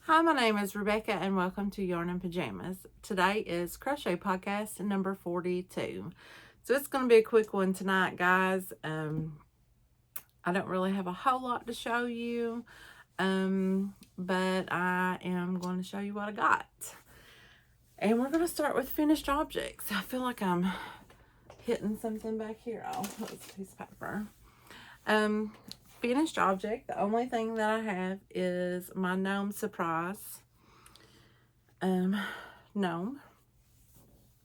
Hi, my name is Rebecca and welcome to Yarn and Pajamas. Today is Crochet Podcast number 42. So it's going to be a quick one tonight, guys. I don't really have a whole lot to show you, but I am going to show you what I got. And we're going to start with finished objects. I feel like I'm hitting something back here. Oh, that was a piece of paper. Finished object, the only thing that I have is my Gnome Surprise gnome,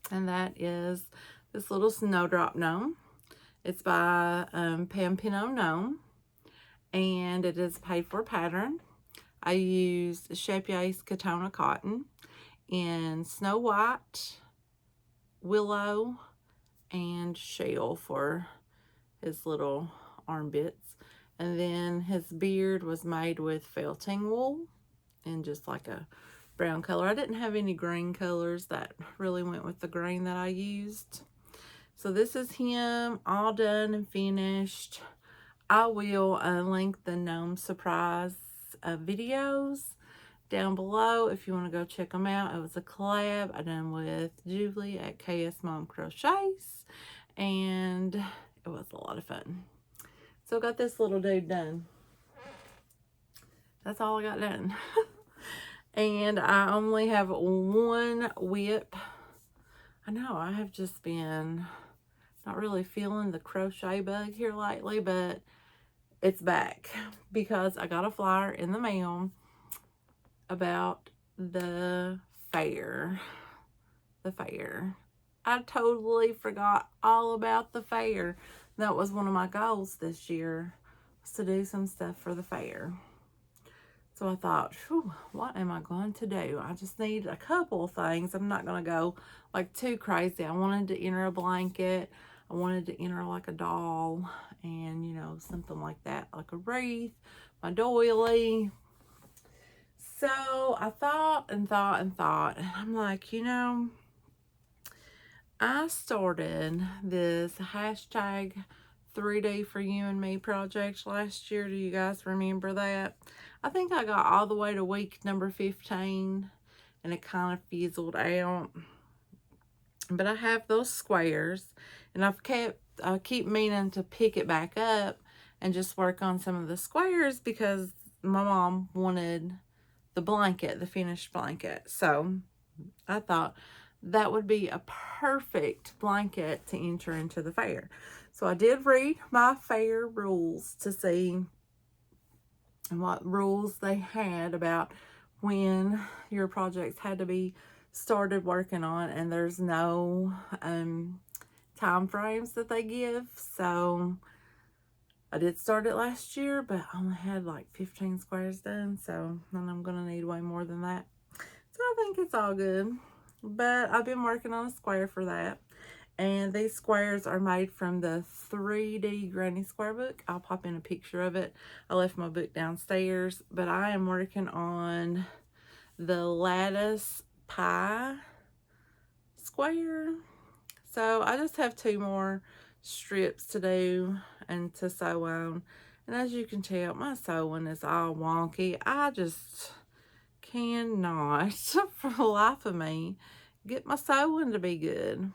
and that is this little snowdrop gnome. It's by Pampino Gnome, and it is paid for pattern. I used Shapier's Katona cotton in Snow White, Willow, and Shell for his little arm bits. And then his beard was made with felting wool in just like a brown color. I didn't have any green colors that really went with the green that I used. So this is him all done and finished. I will link the Gnome Surprise videos down below if you want to go check them out. It was a collab I done with Julie at KS Mom Crochets, and it was a lot of fun. So I got this little dude done. That's all I got done. And I only have one whip. I know I have just been not really feeling the crochet bug here lately, but it's back because I got a flyer in the mail about the fair. I totally forgot all about the fair. That was one of my goals this year, was to do some stuff for the fair. So I thought, what am I going to do? I just need a couple of things. I'm not going to go like too crazy. I wanted to enter a blanket. I wanted to enter like a doll and, you know, something like that, like a wreath, my doily. So I thought and I'm like, you know, I started this hashtag 3D for you and me project last year. Do you guys remember that? I think I got all the way to week number 15 and it kind of fizzled out. But I have those squares and I keep meaning to pick it back up and just work on some of the squares because my mom wanted the blanket, the finished blanket. So I thought that would be a perfect blanket to enter into the fair. So I did read my fair rules to see what rules they had about when your projects had to be started working on, and there's no time frames that they give. So I did start it last year, but I only had like 15 squares done, so then I'm gonna need way more than that. So I think it's all good. But I've been working on a square for that. And these squares are made from the 3D Granny Square book. I'll pop in a picture of it. I left my book downstairs. But I am working on the lattice pie square. So I just have 2 more strips to do and to sew on. And as you can tell, my sewing is all wonky. I just cannot, for the life of me, get my sewing to be good.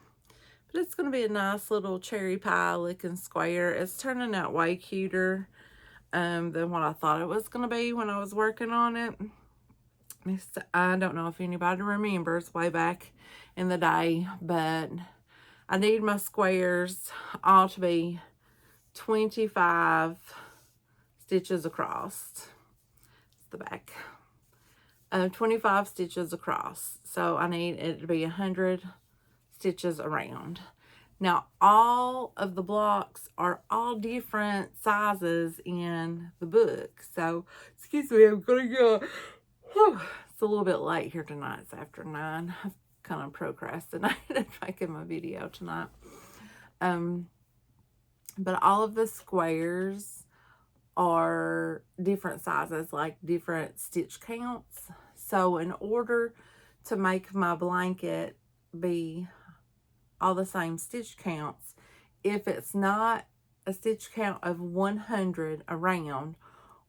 But it's going to be a nice little cherry pie looking square. It's turning out way cuter than what I thought it was going to be when I was working on it. I don't know if anybody remembers way back in the day, but I need my squares all to be 25 stitches across. It's the back. 25 stitches across. So I need it to be 100 stitches around. Now all of the blocks are all different sizes in the book. So excuse me, I'm gonna go. It's a little bit late here tonight. It's after 9. I've kind of procrastinated making my video tonight. But all of the squares are different sizes, like different stitch counts. So in order to make my blanket be all the same stitch counts, if it's not a stitch count of 100 around,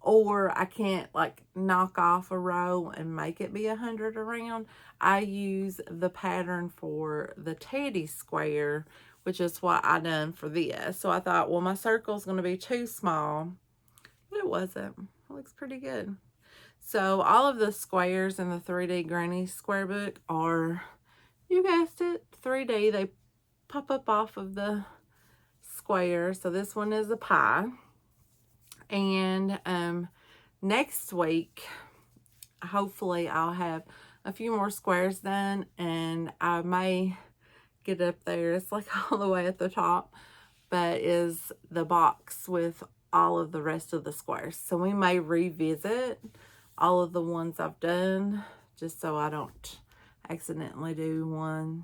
or I can't like knock off a row and make it be 100 around, I use the pattern for the teddy square, which is what I done for this. So I thought, well, my circle's going to be too small, but it wasn't. It looks pretty good. So all of the squares in the 3D Granny Square book are, you guessed it, 3D. They pop up off of the square. So this one is a pie. And next week, hopefully I'll have a few more squares done, and I may get up there. It's like all the way at the top, but is the box with all of the rest of the squares. So we may revisit all of the ones I've done, just so I don't accidentally do one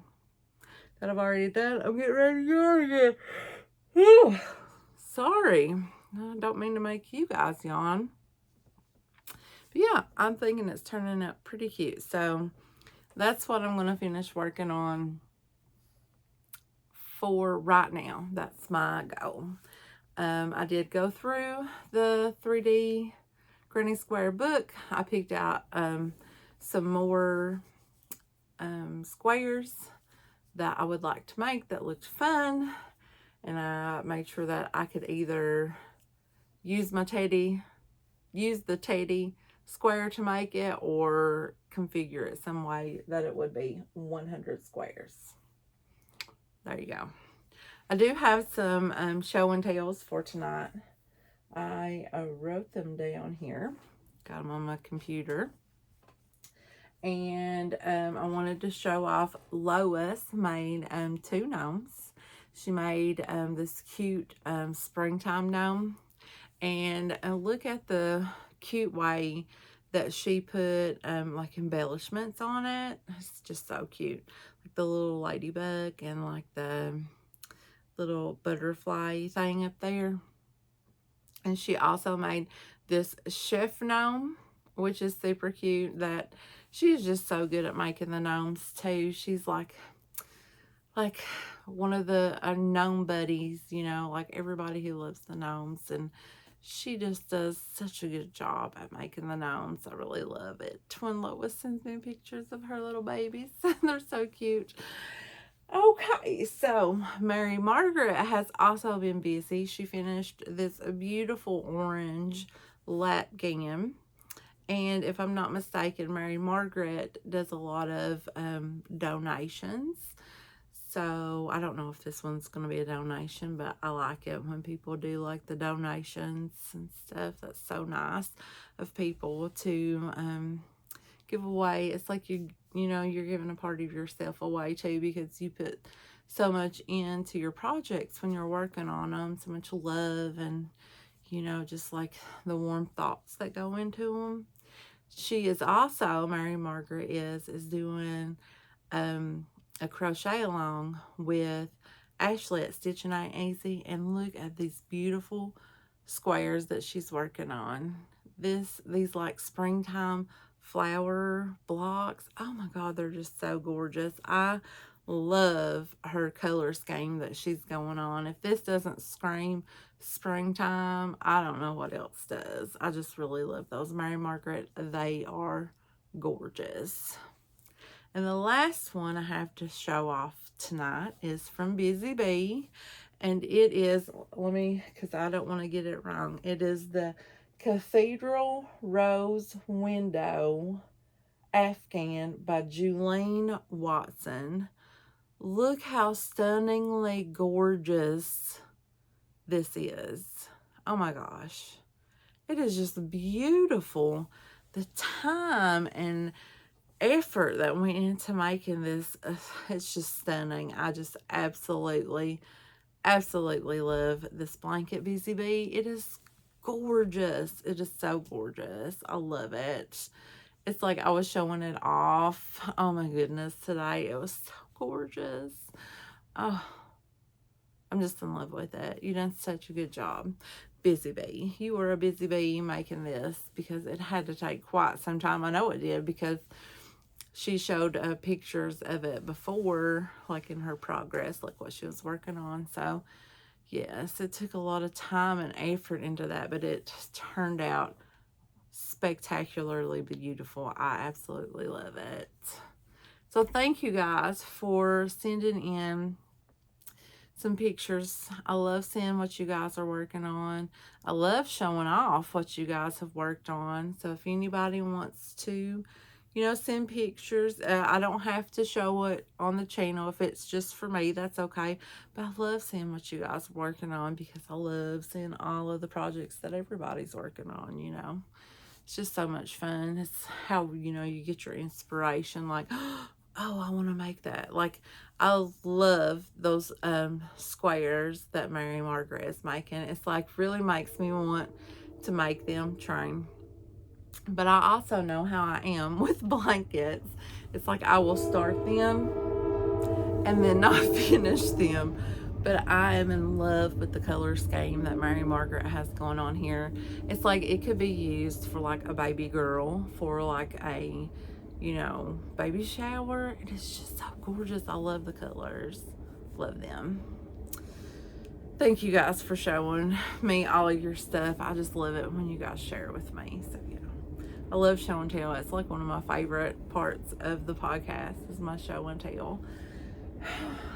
that I've already done. I'm getting ready to go again. Whew. Sorry. I don't mean to make you guys yawn. But yeah, I'm thinking it's turning out pretty cute. So that's what I'm going to finish working on for right now. That's my goal. I did go through the 3D Granny Square book. I picked out some more squares that I would like to make that looked fun. And I made sure that I could either use the teddy square to make it, or configure it some way that it would be 100 squares. There you go. I do have some show and tells for tonight. I wrote them down here. Got them on my computer. And I wanted to show off Lois made 2 gnomes. She made this cute springtime gnome. And look at the cute way that she put like embellishments on it. It's just so cute. Like the little ladybug and like the little butterfly thing up there. And she also made this chef gnome, which is super cute. That she's just so good at making the gnomes too. She's like one of the gnome buddies, you know, like everybody who loves the gnomes. And she just does such a good job at making the gnomes. I really love it. When Lois sends me pictures of her little babies, they're so cute. Okay, so Mary Margaret has also been busy. She finished this beautiful orange latgam. And if I'm not mistaken, Mary Margaret does a lot of donations. So I don't know if this one's going to be a donation, but I like it when people do like the donations and stuff. That's so nice of people to give away. It's like you know, you're giving a part of yourself away too, because you put so much into your projects when you're working on them, so much love and, you know, just like the warm thoughts that go into them. She is also, Mary Margaret is doing a crochet along with Ashley at Stitching Ain't Easy, and look at these beautiful squares that she's working on. These like springtime flower blocks. Oh my god, they're just so gorgeous. I love her color scheme that she's going on. If this doesn't scream springtime, I don't know what else does. I just really love those. Mary Margaret, they are gorgeous. And the last one I have to show off tonight is from Busy Bee. And it is, let me, because I don't want to get it wrong. It is the Cathedral Rose Window Afghan by Julene Watson. Look how stunningly gorgeous this is. Oh my gosh. It is just beautiful. The time and effort that went into making this, it's just stunning. I just absolutely love this blanket, Busy Bee. It is gorgeous. It is so gorgeous. I love it. It's like I was showing it off. Oh my goodness, today it was so gorgeous. Oh, I'm just in love with it. You done such a good job, Busy Bee. You were a busy bee making this, because it had to take quite some time. I know it did, because she showed pictures of it before, like in her progress, like what she was working on. So yes, it took a lot of time and effort into that, but it turned out spectacularly beautiful. I absolutely love it. So thank you guys for sending in some pictures. I love seeing what you guys are working on. I love showing off what you guys have worked on. So if anybody wants to, you know, send pictures, I don't have to show it on the channel. If it's just for me, that's okay. But I love seeing what you guys are working on, because I love seeing all of the projects that everybody's working on, you know. It's just so much fun. It's how, you know, you get your inspiration, like, oh, I want to make that. Like, I love those squares that Mary Margaret is making. It's like really makes me want to make them train. But I also know how I am with blankets. It's like I will start them and then not finish them. But I am in love with the color scheme that Mary Margaret has going on here. It's like it could be used for like a baby girl, for like a, you know, baby shower. It is just so gorgeous. I love the colors. Love them. Thank you guys for showing me all of your stuff. I just love it when you guys share it with me. So yeah, I love show and tell. It's like one of my favorite parts of the podcast is my show and tell.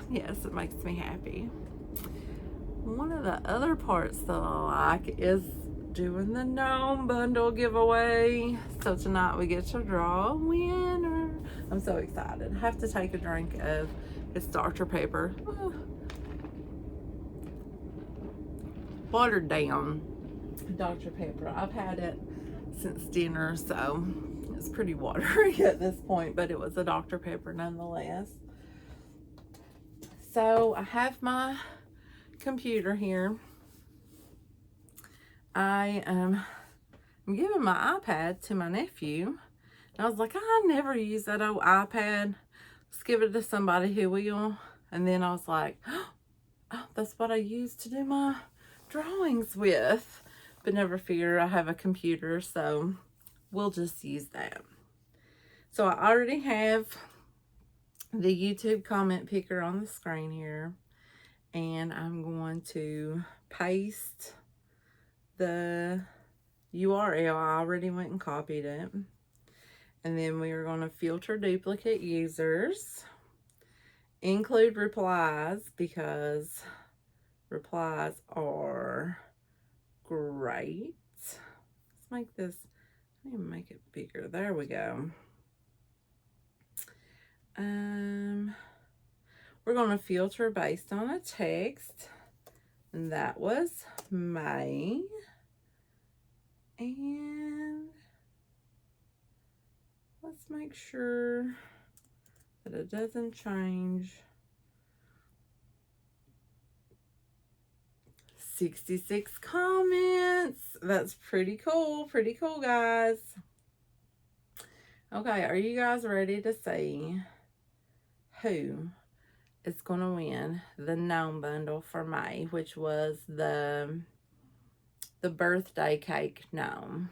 Yes, it makes me happy. One of the other parts that I like is doing the Gnome bundle giveaway. So tonight we get to draw a winner. I'm so excited. I have to take a drink of this Dr. Pepper. Watered down Dr. Pepper. I've had it since dinner, so it's pretty watery at this point, but it was a Dr. Pepper nonetheless. So I have my computer here. I am giving my iPad to my nephew. And I was like, I never use that old iPad. Let's give it to somebody who will. And then I was like, oh, that's what I use to do my drawings with. But never fear, I have a computer, so we'll just use that. So I already have the YouTube comment picker on the screen here, and I'm going to paste the URL. I already went and copied it, and then we are going to filter duplicate users, include replies, because replies are great. Let's make this, let me make it bigger. There we go. We're going to filter based on a text, and that was May. And let's make sure that it doesn't change. 66 comments. That's pretty cool, guys. Okay, are you guys ready to see who is going to win the Gnome bundle for May, which was the birthday cake gnome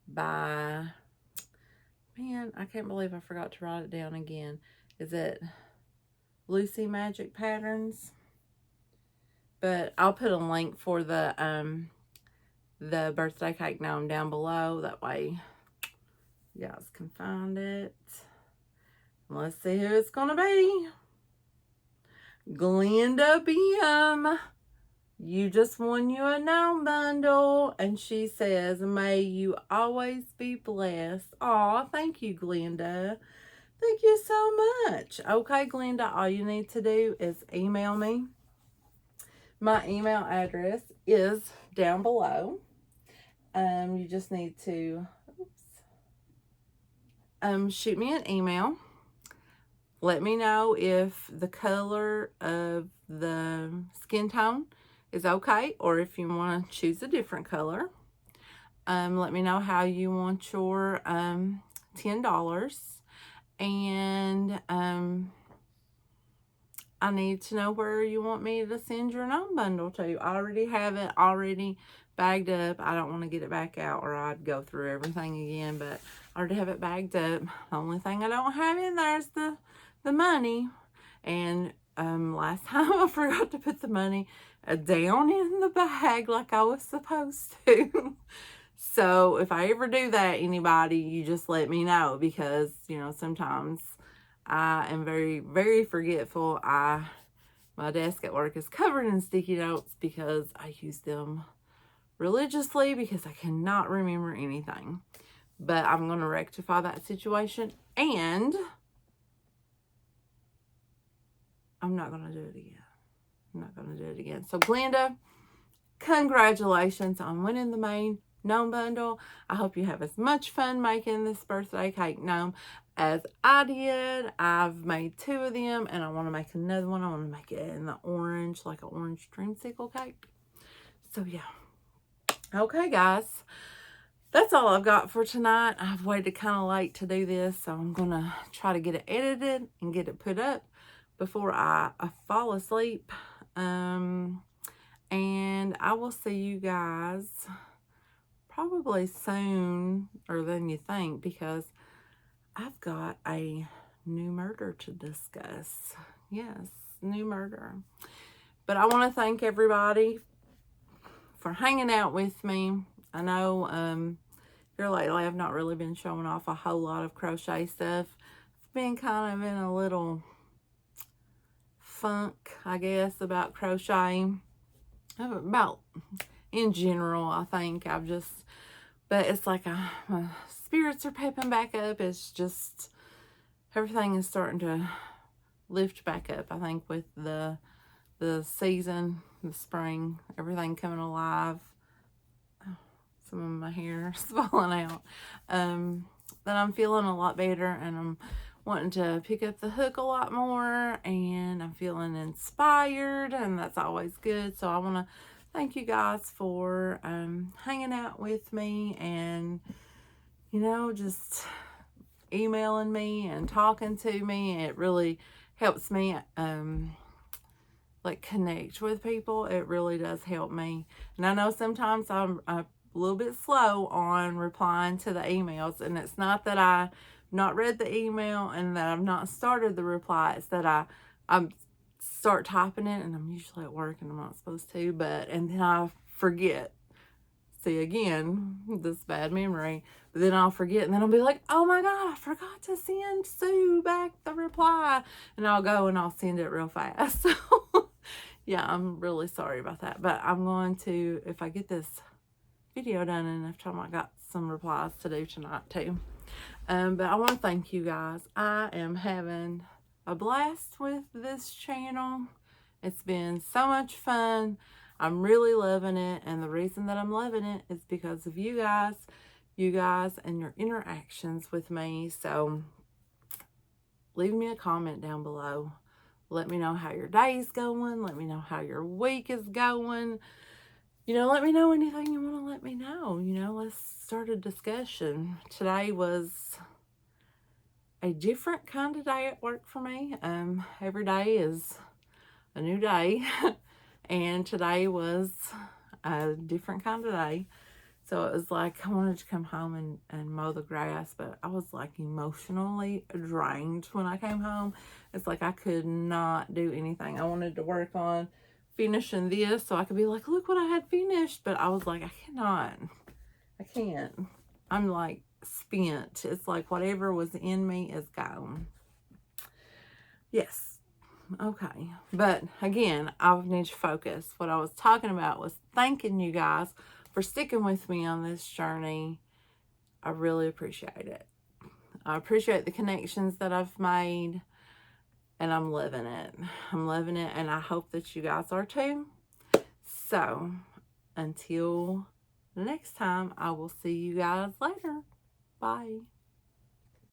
by, man, I can't believe I forgot to write it down again. Is it Lucy Magic Patterns? But I'll put a link for the birthday cake gnome down below. That way you guys can find it. Let's see who it's going to be. Glenda BM. You just won you a Gnome bundle. And she says, may you always be blessed. Aw, thank you, Glenda. Thank you so much. Okay, Glenda, all you need to do is email me. My email address is down below. You just need to shoot me an email. Let me know if the color of the skin tone is okay, or if you want to choose a different color. Let me know how you want your $10. And I need to know where you want me to send your Gnome bundle to. I already have it already bagged up. I don't want to get it back out, or I'd go through everything again, but I already have it bagged up. The only thing I don't have in there is the money. And last time I forgot to put the money down in the bag like I was supposed to. So if I ever do that, anybody, you just let me know, because, you know, sometimes I am very, very forgetful. My desk at work is covered in sticky notes because I use them religiously because I cannot remember anything. But I'm going to rectify that situation, and I'm not going to do it again. I'm not going to do it again. So Glenda, congratulations on winning the main gnome bundle. I hope you have as much fun making this birthday cake gnome as I did. I've made 2 of them, and I want to make another one. I want to make it in the orange, like an orange dreamsicle cake. So yeah. Okay, guys. That's all I've got for tonight. I've waited kind of late to do this, so I'm going to try to get it edited and get it put up before I fall asleep. And I will see you guys probably soon, or than you think, because I've got a new murder to discuss. Yes, new murder. But I want to thank everybody for hanging out with me. I know here lately I've not really been showing off a whole lot of crochet stuff. I've been kind of in a little funk, I guess, about crocheting. About in general, I think I've just, but it's like my spirits are pepping back up. It's just, everything is starting to lift back up, I think, with the season, the spring, everything coming alive. Some of my hair is falling out. That I'm feeling a lot better, and I'm wanting to pick up the hook a lot more, and I'm feeling inspired, and that's always good. So I want to thank you guys for hanging out with me, and, you know, just emailing me and talking to me. It really helps me like connect with people. It really does help me. And I know sometimes I'm a little bit slow on replying to the emails, and it's not that I've not read the email and that I've not started the reply. It's that I start typing it, and I'm usually at work and I'm not supposed to, and then I forget. See, again, this bad memory. But then I'll forget, and then I'll be like, oh my God, I forgot to send Sue back the reply. And I'll go and I'll send it real fast. So yeah, I'm really sorry about that. But I'm going to, if I get this video done in enough time, I got some replies to do tonight too. But I want to thank you guys. I am having a blast with this channel. It's been so much fun. I'm really loving it, and the reason that I'm loving it is because of you guys and your interactions with me. So leave me a comment down below. Let me know how your day's going. Let me know how your week is going. You know, let me know anything you want to let me know. You know, let's start a discussion. Today was a different kind of day at work for me. Every day is a new day. And today was a different kind of day. So it was like I wanted to come home and mow the grass, but I was like emotionally drained when I came home. It's like I could not do anything. I wanted to work on finishing this so I could be like, look what I had finished. But I was like, I can't. I'm like spent. It's like whatever was in me is gone. Yes. Okay, but again, I need to focus. What I was talking about was thanking you guys for sticking with me on this journey. I really appreciate it. I appreciate the connections that I've made, and I'm loving it. I'm loving it, and I hope that you guys are too. So, until next time, I will see you guys later. Bye.